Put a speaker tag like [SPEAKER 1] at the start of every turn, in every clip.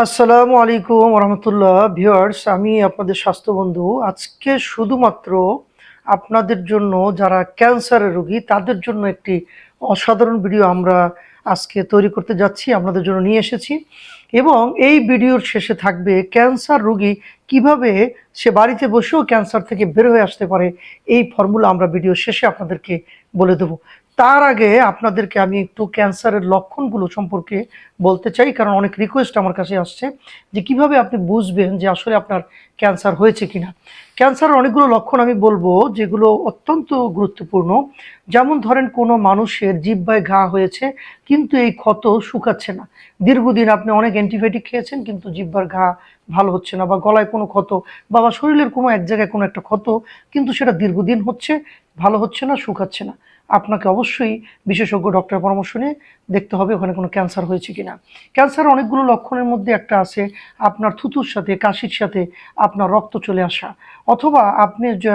[SPEAKER 1] আসসালামু আলাইকুম রহমতুল্লাহ ভিউয়ার্স, আমি আপনাদের স্বাস্থ্য বন্ধু। আজকে শুধুমাত্র আপনাদের জন্য যারা ক্যান্সারের রোগী তাদের জন্য একটি অসাধারণ ভিডিও আমরা আজকে তৈরি করতে যাচ্ছি, আপনাদের জন্য নিয়ে এসেছি। এবং এই ভিডিওর শেষে থাকবে ক্যান্সার রোগী কিভাবে সে বাড়িতে বসেও ক্যান্সার থেকে বের হয়ে আসতে পারে। এই ফর্মুলা আমরা ভিডিও শেষে আপনাদেরকে বলে দেব। তার আগে আপনাদেরকে আমি একটু ক্যান্সারের লক্ষণগুলো সম্পর্কে বলতে চাই, কারণ অনেক রিকোয়েস্ট আমার কাছে আসছে যে কিভাবে আপনি বুঝবেন যে আসলে আপনার ক্যান্সার হয়েছে কিনা। ক্যান্সারের অনেকগুলো লক্ষণ আমি বলবো যেগুলো অত্যন্ত গুরুত্বপূর্ণ। যেমন ধরেন, কোনো মানুষের জিহ্বায় ঘা হয়েছে কিন্তু এই ক্ষত শুকাচ্ছে না, দীর্ঘদিন আপনি অনেক অ্যান্টিবায়োটিক খেয়েছেন কিন্তু জিহ্বার ঘা ভালো হচ্ছে না, বা গলায় কোনো ক্ষত বা শরীরের কোনো এক জায়গায় কোনো একটা ক্ষত কিন্তু সেটা দীর্ঘদিন হচ্ছে, ভালো হচ্ছে না, শুকাচ্ছে না, আপনাকে অবশ্যই বিশেষজ্ঞ ডক্টরের পরামর্শ নিয়ে দেখতে হবে ওখানে কোনো ক্যান্সার হয়েছে কিনা। ক্যান্সার অনেকগুলো লক্ষণের মধ্যে একটা আছে আপনার থুতুর সাথে কাশির সাথে আপনার রক্ত চলে আসা, অথবা আপনি যে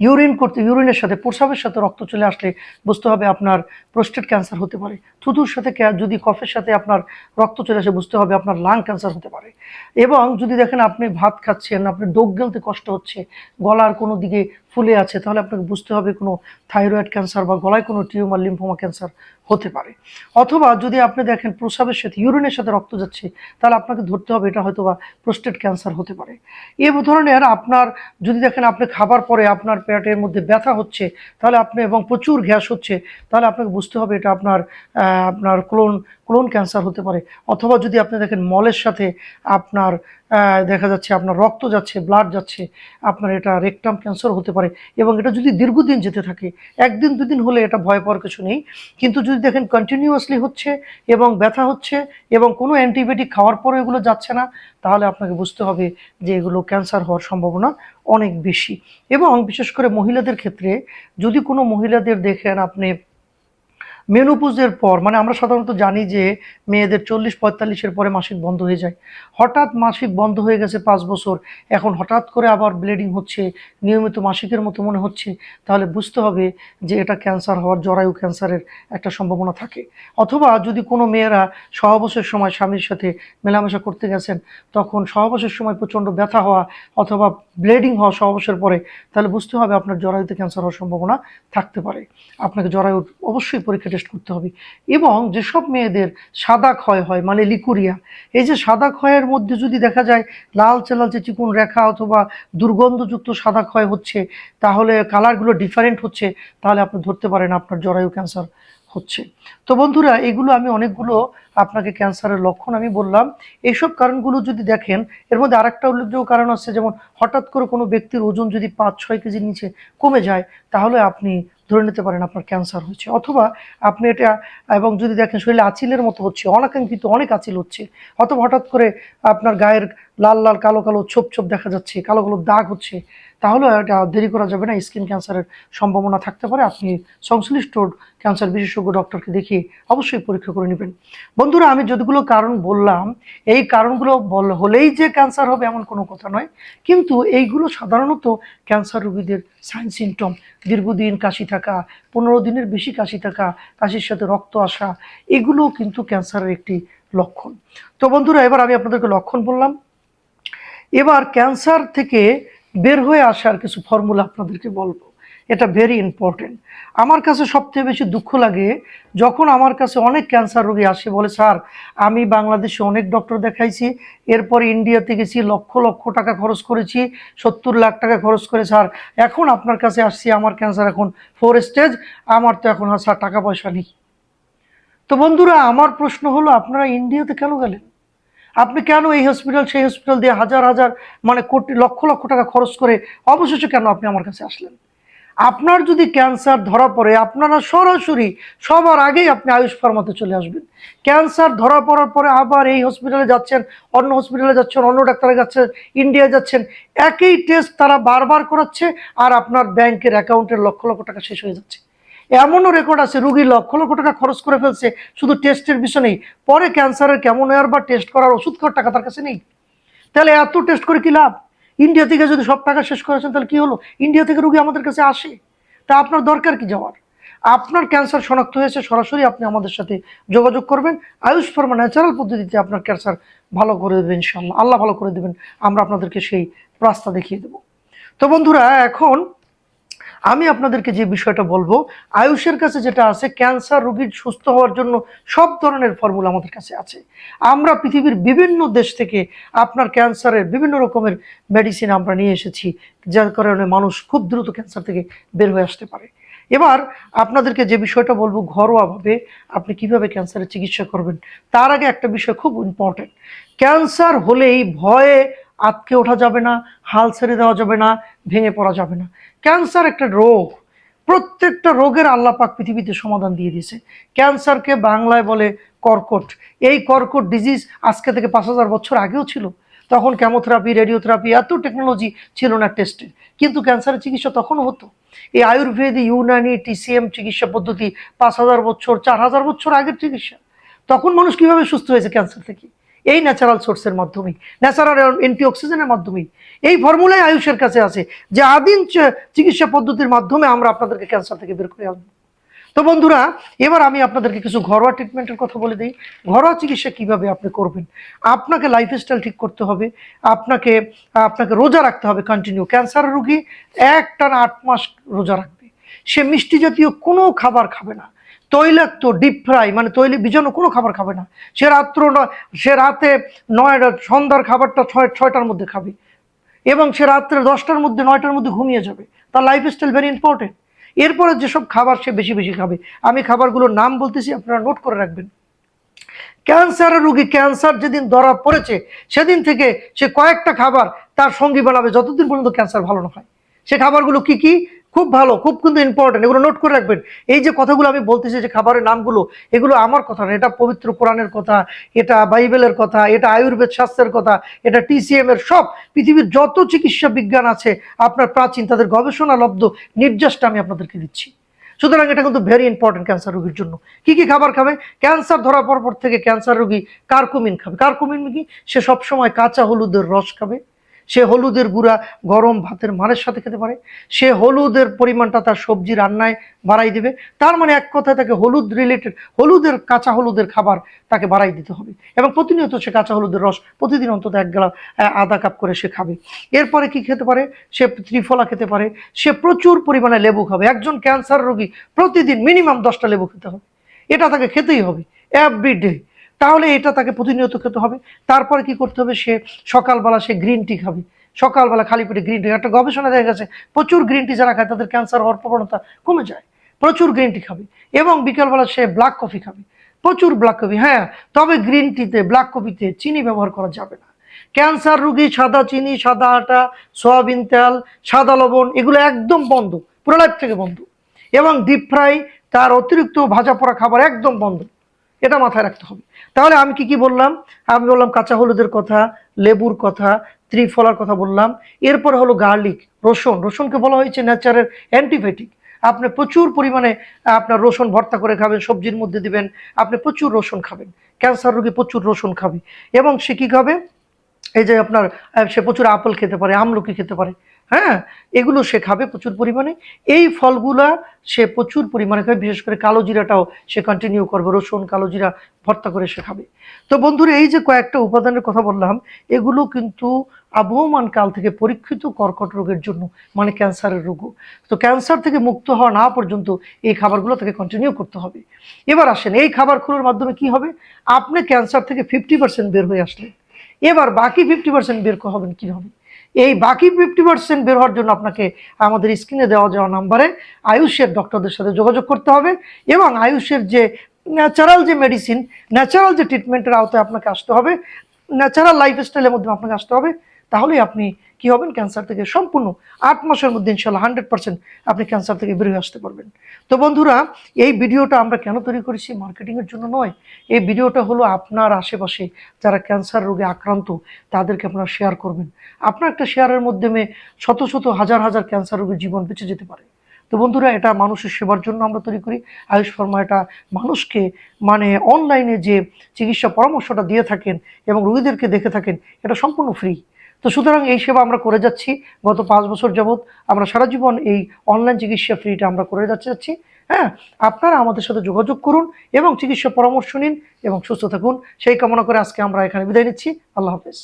[SPEAKER 1] ইউরিনের সাথে প্রস্রাবের সাথে রক্ত চলে আসলে বুঝতে হবে আপনার প্রোস্টেট ক্যান্সার হতে পারে। থুতুর সাথে যদি কফের সাথে আপনার রক্ত চলে আসে বুঝতে হবে আপনার লাং ক্যান্সার হতে পারে। এবং যদি দেখেন আপনি ভাত খাচ্ছেন, আপনি ডোক গেলতে কষ্ট হচ্ছে, গলার কোনো দিকে ফুলে আছে, তাহলে আপনাকে বুঝতে হবে কোনো থাইরয়েড ক্যান্সার বা গলায় কোনো টিউমার লিম্ফোমা ক্যান্সার হতে পারে। অথবা যদি আপনি দেখেন প্রস্রাবের সাথে ইউরিনের সাথে রক্ত যাচ্ছে, তাহলে আপনাকে ধরতে হবে এটা হয়তো বা প্রোস্টেট ক্যান্সার হতে পারে। এই ধরনের আপনার যদি দেখেন আপনি খাবার পরে আপনার পেটের মধ্যে ব্যথা হচ্ছে, তাহলে আপনি এবং প্রচুর গ্যাস হচ্ছে, তাহলে আপনাকে বুঝতে হবে এটা আপনার আপনার কোলন ক্যান্সার হতে পারে। অথবা যদি আপনি দেখেন মলের সাথে আপনার দেখা যাচ্ছে আপনার রক্ত যাচ্ছে, ব্লাড যাচ্ছে, আপনার এটা রেকটাম ক্যান্সার হতে পারে। এবং এটা যদি দীর্ঘদিন যেতে থাকে, একদিন দুদিন হলে এটা ভয় পাওয়ার কিছু নেই, কিন্তু যদি দেখেন কন্টিনিউয়াসলি হচ্ছে এবং ব্যথা হচ্ছে এবং কোনো অ্যান্টিবায়োটিক খাওয়ার পরে এগুলো যাচ্ছে না, তাহলে আপনাকে বুঝতে হবে যে এগুলো ক্যান্সার হওয়ার সম্ভাবনা অনেক বেশি। এবং বিশেষ করে মহিলাদের ক্ষেত্রে যদি কোনো মহিলাদের দেখেন আপনি মেনোপজের পর, মানে আমরা সাধারণত জানি যে মেয়েদের 40-45-এর পরে মাসিক বন্ধ হয়ে যায়। হঠাৎ মাসিক বন্ধ হয়ে গেছে 5 বছর, এখন হঠাৎ করে আবার ব্লিডিং হচ্ছে, নিয়মিত মাসিকের মতো মনে হচ্ছে, তাহলে বুঝতে হবে যে এটা ক্যান্সার হওয়ার, জরায়ু ক্যান্সারের একটা সম্ভাবনা থাকে। অথবা যদি কোনো মেয়েরা সহবাসের সময় স্বামীর সাথে মেলামেশা করতে গেছেন, তখন সহবাসের সময় প্রচণ্ড ব্যথা হওয়া অথবা ব্লিডিং হওয়া সহবাসের পরে, তাহলে বুঝতে হবে আপনার জরায়ুতে ক্যান্সার হওয়ার সম্ভাবনা থাকতে পারে। আপনাকে জরায়ুর অবশ্যই পরীক্ষা টেস্ট করতে হবে। এবং যেসব মেয়েদের সাদা ক্ষয় হয়, মানে লিকুরিয়া, এই যে সাদা ক্ষয়ের মধ্যে যদি দেখা যায় লালচে লালচে চিকুন রেখা অথবা দুর্গন্ধযুক্ত সাদা ক্ষয় হচ্ছে, তাহলে কালারগুলো ডিফারেন্ট হচ্ছে, তাহলে আপনি ধরতে পারেন আপনার জরায়ু ক্যান্সার হচ্ছে। তো বন্ধুরা, এগুলো আমি অনেকগুলো আপনাকে ক্যান্সারের লক্ষণ আমি বললাম। এইসব কারণগুলো যদি দেখেন, এর মধ্যে আরেকটা উল্লেখযোগ্য কারণ আছে, যেমন হঠাৎ করে কোনো ব্যক্তির ওজন যদি 5-6 কেজির নিচে কমে যায়, তাহলে আপনি ধরে নিতে পারেন আপনার ক্যান্সার হয়েছে। অথবা আপনি এটা, এবং যদি দেখেন শরীরে আঁচিলের মতো হচ্ছে, অনাকাঙ্ক্ষিত অনেক আঁচিল হচ্ছে, অথবা হঠাৎ করে আপনার গায়ের লাল লাল কালো কালো ছোপ ছোপ দেখা যাচ্ছে, কালো কালো দাগ হচ্ছে, তাহলে এটা দেরি করা যাবে না, স্কিন ক্যান্সারের সম্ভাবনা থাকতে পারে। আপনি সংশ্লিষ্ট ক্যান্সার বিশেষজ্ঞ ডক্টরকে দেখিয়ে অবশ্যই পরীক্ষা করে নেবেন। বন্ধুরা, আমি যতগুলো কারণ বললাম, এই কারণগুলো হলেই যে ক্যান্সার হবে এমন কোনো কথা নয়, কিন্তু এইগুলো সাধারণত ক্যান্সার রোগীদের সাইন সিমটম। দীর্ঘদিন কাশি থাকা, 15 দিনের বেশি কাশি থাকা, কাশির সাথে রক্ত আসা, এগুলো কিন্তু ক্যান্সারের একটি লক্ষণ। তো বন্ধুরা, এবার আমি আপনাদেরকে লক্ষণ বললাম, এবার ক্যান্সার থেকে বের হয়ে আসার কিছু ফর্মুলা আপনাদেরকে বলবো। এটা ভেরি ইম্পর্টেন্ট। আমার কাছে সবচেয়ে বেশি দুঃখ লাগে যখন আমার কাছে অনেক ক্যান্সার রোগী আসে, বলে স্যার আমি বাংলাদেশে অনেক ডক্টর দেখাইছি, এরপর ইন্ডিয়াতে গেছি, লক্ষ লক্ষ টাকা খরচ করেছি, 70 লাখ টাকা খরচ করে স্যার এখন আপনার কাছে আসছি, আমার ক্যান্সার এখন 4 স্টেজ, আমার তো এখন আর স্যার টাকা পয়সা নেই। তো বন্ধুরা, আমার প্রশ্ন হলো আপনারা ইন্ডিয়াতে কেন গেলেন? আপনি কেন এই হসপিটাল সেই হসপিটাল দিয়ে হাজার হাজার, মানে কোটি লক্ষ লক্ষ টাকা খরচ করে অবশেষে কেন আপনি আমার কাছে আসলেন? আপনার যদি ক্যান্সার ধরা পড়ে, আপনারা সরাসরি সবার আগেই আপনি আয়ুষ ফার্মাতে চলে আসবেন। ক্যান্সার ধরা পড়ার পরে আবার এই হসপিটালে যাচ্ছেন, অন্য হসপিটালে যাচ্ছেন, অন্য ডাক্তারে যাচ্ছেন, ইন্ডিয়া যাচ্ছেন, একই টেস্ট তারা বারবার করাচ্ছে, আর আপনার ব্যাংকের অ্যাকাউন্টের লক্ষ লক্ষ টাকা শেষ হয়ে যাচ্ছে। এমনও রেকর্ড আছে রুগী লক্ষ লক্ষ টাকা খরচ করে ফেলছে শুধু টেস্টের পিছনেই, পরে ক্যান্সারের কেমন হওয়ার বা টেস্ট করার ওষুধ খাওয়ার টাকা তার কাছে নেই। তাহলে এত টেস্ট করে কি লাভ? ইন্ডিয়া থেকে যদি সব টাকা শেষ করেছেন তাহলে কি হলো? ইন্ডিয়া থেকে রুগী আমাদের কাছে আসে, তা আপনার দরকার কি যাওয়ার? আপনার ক্যান্সার শনাক্ত হয়েছে, সরাসরি আপনি আমাদের সাথে যোগাযোগ করবেন। আয়ুষ ফার্মা ন্যাচারাল পদ্ধতিতে আপনার ক্যান্সার ভালো করে দেবেন ইনশাআল্লাহ, আল্লাহ ভালো করে দেবেন, আমরা আপনাদেরকে সেই রাস্তা দেখিয়ে দেব। তো বন্ধুরা, এখন আমি আপনাদেরকে যে বিষয়টা বলবো, আয়ুষের কাছে যেটা আছে, ক্যান্সার রোগীর সুস্থ হওয়ার জন্য সব ধরনের ফর্মুলা আমাদের কাছে আছে। আমরা পৃথিবীর বিভিন্ন দেশ থেকে আপনার ক্যান্সারের বিভিন্ন রকমের মেডিসিন আমরা নিয়ে এসেছি, যার কারণে মানুষ খুব দ্রুত ক্যান্সার থেকে বের হয়ে আসতে পারে। এবার আপনাদেরকে যে বিষয়টা বলবো, ঘরোয়াভাবে আপনি কিভাবে ক্যান্সারের চিকিৎসা করবেন, তার আগে একটা বিষয় খুব ইম্পর্টেন্ট। ক্যান্সার হলেই ভয়ে আটকে ওঠা যাবে না, হাল ছেড়ে দেওয়া যাবে না, ভেঙে পড়া যাবে না। ক্যান্সার একটা রোগ, প্রত্যেকটা রোগের আল্লাহ পাক পৃথিবীতে সমাধান দিয়ে দিয়েছে। ক্যান্সারকে বাংলায় বলে কর্কট। এই কর্কট ডিজিজ আজকে থেকে 5,000 বছর আগেও ছিল। তখন কেমোথেরাপি, রেডিওথেরাপি, এত টেকনোলজি ছিল না টেস্টের, কিন্তু ক্যান্সারের চিকিৎসা তখনও হতো। এই আয়ুর্বেদ, ইউনানি, টিসিএম চিকিৎসা পদ্ধতি 5,000 বছর, 4,000 বছর আগের চিকিৎসা। তখন মানুষ কিভাবে সুস্থ হয়েছে ক্যান্সার থেকে? এই ন্যাচারাল সোর্সের মাধ্যমেই, ন্যাচারাল অ্যান্টিঅক্সিডেন্টের মাধ্যমেই। এই ফর্মুলাই আয়ুষের কাছে আছে, যে আদিম চিকিৎসা পদ্ধতির মাধ্যমে আমরা আপনাদেরকে ক্যান্সার থেকে বের করে আনবো। তো বন্ধুরা, এবার আমি আপনাদেরকে কিছু ঘরোয়া ট্রিটমেন্টের কথা বলে দিই। ঘরোয়া চিকিৎসা কিভাবে আপনি করবেন। আপনাকে লাইফস্টাইল ঠিক করতে হবে, আপনাকে আপনাকে রোজা রাখতে হবে কন্টিনিউ। ক্যান্সার রোগী একটানা 8 মাস রোজা রাখবে। সে মিষ্টি জাতীয় কোনো খাবার খাবে না, তৈলাক্ত, ডিপ ফ্রাই মানে তৈলে বিজানো কোনো খাবার খাবে না। সে রাতে 9 সন্ধ্যার খাবারটা 6টার মধ্যে খাবে, এবং সে রাত্রে 10টার মধ্যে, 9টার মধ্যে ঘুমিয়ে যাবে। তার লাইফস্টাইল ভেরি ইম্পর্টেন্ট। এরপরে যেসব খাবার সে বেশি বেশি খাবে, আমি খাবারগুলোর নাম বলতেছি, আপনারা নোট করে রাখবেন। ক্যান্সারের রোগী ক্যান্সার যেদিন ধরা পড়েছে সেদিন থেকে সে কয়েকটা খাবার তার সঙ্গী বানাবে যতদিন পর্যন্ত ক্যান্সার ভালো না হয়। সে খাবারগুলো কি কি? খুব ভালো, খুব কিন্তু ইম্পর্টেন্ট, এগুলো নোট করে রাখবেন। এই যে কথাগুলো আমি বলতেছি, যে খাবারের নামগুলো, এগুলো আমার কথা না, এটা পবিত্র কোরআনের কথা, এটা বাইবেলের কথা, এটা আয়ুর্বেদ শাস্ত্রের কথা, এটা টিসিএম এর, সব পৃথিবীর যত চিকিৎসা বিজ্ঞান আছে আপনার প্রাচীন, তাদের গবেষণালব্ধ নির্যাসটা আমি আপনাদেরকে দিচ্ছি। সুতরাং এটা কিন্তু ভেরি ইম্পর্টেন্ট ক্যান্সার রোগীর জন্য। কি কি খাবার খাবে? ক্যান্সার ধরা পড়ার পর থেকে ক্যান্সার রোগী কার্কুমিন খাবে। কার্কুমিন কি? সে সবসময় কাঁচা হলুদের রস খাবে। সে হলুদের গুঁড়া গরম ভাতের মারের সাথে খেতে পারে। সে হলুদের পরিমাণটা তার সবজি রান্নায় বাড়াই দেবে। তার মানে এক কথায় তাকে হলুদ রিলেটেড, হলুদের, কাঁচা হলুদের খাবার তাকে বাড়াই দিতে হবে। এবং প্রতিনিয়ত সে কাঁচা হলুদের রস প্রতিদিন অন্তত 1 গ্লাস, আধা কাপ করে সে খাবে। এরপরে কি খেতে পারে? সে ত্রিফলা খেতে পারে। সে প্রচুর পরিমাণে লেবু খাবে। একজন ক্যান্সার রোগী প্রতিদিন মিনিমাম 10টা লেবু খেতে হবে, এটা তাকে খেতেই হবে এভরিডে। তাহলে এটা তাকে প্রতিনিয়ত খেতে হবে। তারপরে কি করতে হবে? সে সকালবেলা সে গ্রিন টি খাবে। সকালবেলা খালি পেটে গ্রিন টি, একটা গবেষণা দেখা গেছে প্রচুর গ্রিন টি যারা খায় তাদের ক্যান্সার হওয়ার প্রবণতা কমে যায়। প্রচুর গ্রিন টি খাবে। এবং বিকালবেলা সে ব্ল্যাক কফি খাবে, প্রচুর ব্ল্যাক কফি। হ্যাঁ, তবে গ্রিন টিতে, ব্ল্যাক কফিতে চিনি ব্যবহার করা যাবে না। ক্যান্সার রোগী সাদা চিনি, সাদা আটা, সয়াবিন তেল, সাদা লবণ, এগুলো একদম বন্ধ, পুরো লাইফ থেকে বন্ধ। এবং ডিপ ফ্রাই, তার অতিরিক্ত ভাজা পোড়া খাবার একদম বন্ধ, এটা মাথায় রাখতে হবে। তাহলে আমি কি কি বললাম? আমি বললাম কাঁচা হলুদের কথা, লেবুর কথা, ত্রিফলার কথা বললাম। এরপর হলো গার্লিক, রসুন। রসুনকে বলা হয়েছে ন্যাচারের অ্যান্টিবায়োটিক। আপনি প্রচুর পরিমাণে আপনার রসুন ভর্তা করে খাবেন, সবজির মধ্যে দিবেন, আপনি প্রচুর রসুন খাবেন। ক্যান্সার রোগী প্রচুর রসুন খাবে। এবং সে কী খাবে? এই যে আপনার সে প্রচুর আপেল খেতে পারে, আমলকি খেতে পারে। হ্যাঁ, এগুলো সে খাবে প্রচুর পরিমাণে। এই ফলগুলা সে প্রচুর পরিমাণে খাবে। বিশেষ করে কালো জিরাটাও সে কন্টিনিউ করবে, রসুন, কালো জিরা ভর্তা করে সে খাবে। তো বন্ধুরা, এই যে কয়েকটা উপাদানের কথা বললাম, এগুলো কিন্তু আবহমান কাল থেকে পরীক্ষিত কর্কট রোগের জন্য, মানে ক্যান্সারের রোগও। তো ক্যান্সার থেকে মুক্ত হওয়া না পর্যন্ত এই খাবারগুলো তাকে কন্টিনিউ করতে হবে। এবার আসেন, এই খাবারগুলোর মাধ্যমে কি হবে? আপনি ক্যান্সার থেকে 50% বের হয়ে আসলেন। এবার বাকি 50% বের হবেন কীভাবে? এই বাকি 50% বের হওয়ার জন্য আপনাকে আমাদের স্ক্রিনে দেওয়া যাওয়া নাম্বারে আয়ুষের ডক্টরদের সাথে যোগাযোগ করতে হবে, এবং আয়ুষের যে ন্যাচারাল যে মেডিসিন, ন্যাচারাল যে ট্রিটমেন্টের আওতায় আপনাকে আসতে হবে, ন্যাচারাল লাইফস্টাইলের মধ্যে আপনাকে আসতে হবে। তাহলেই আপনি কি হবেন? ক্যান্সার থেকে সম্পূর্ণ 8 মাসের মধ্যে ইনশাল্লাহ 100% আপনি ক্যান্সার থেকে বের হয়ে আসতে পারবেন। তো বন্ধুরা, এই ভিডিওটা আমরা কেন তৈরি করেছি? মার্কেটিংয়ের জন্য নয়। এই ভিডিওটা হলো আপনার আশেপাশে যারা ক্যান্সার রোগে আক্রান্ত তাদেরকে আপনারা শেয়ার করবেন। আপনার একটা শেয়ারের মাধ্যমে শত শত হাজার হাজার ক্যান্সার রোগীর জীবন বেঁচে যেতে পারে। তো বন্ধুরা, এটা মানুষের সেবার জন্য আমরা তৈরি করি। আয়ুষ ফার্মা এটা মানুষকে, মানে অনলাইনে যে চিকিৎসা পরামর্শটা দিয়ে থাকেন এবং রোগীদেরকে দেখে থাকেন, এটা সম্পূর্ণ ফ্রি। তো সুতরাং এই সেবা আমরা করে যাচ্ছি গত 5 বছর যাবৎ। আমরা সারা জীবন এই অনলাইন চিকিৎসা ফ্রিটা আমরা করে যাচ্ছি। হ্যাঁ, আপনারা আমাদের সাথে যোগাযোগ করুন এবং চিকিৎসা পরামর্শ নিন এবং সুস্থ থাকুন। সেই কামনা করে আজকে আমরা এখানে বিদায় নিচ্ছি। আল্লাহ হাফেজ।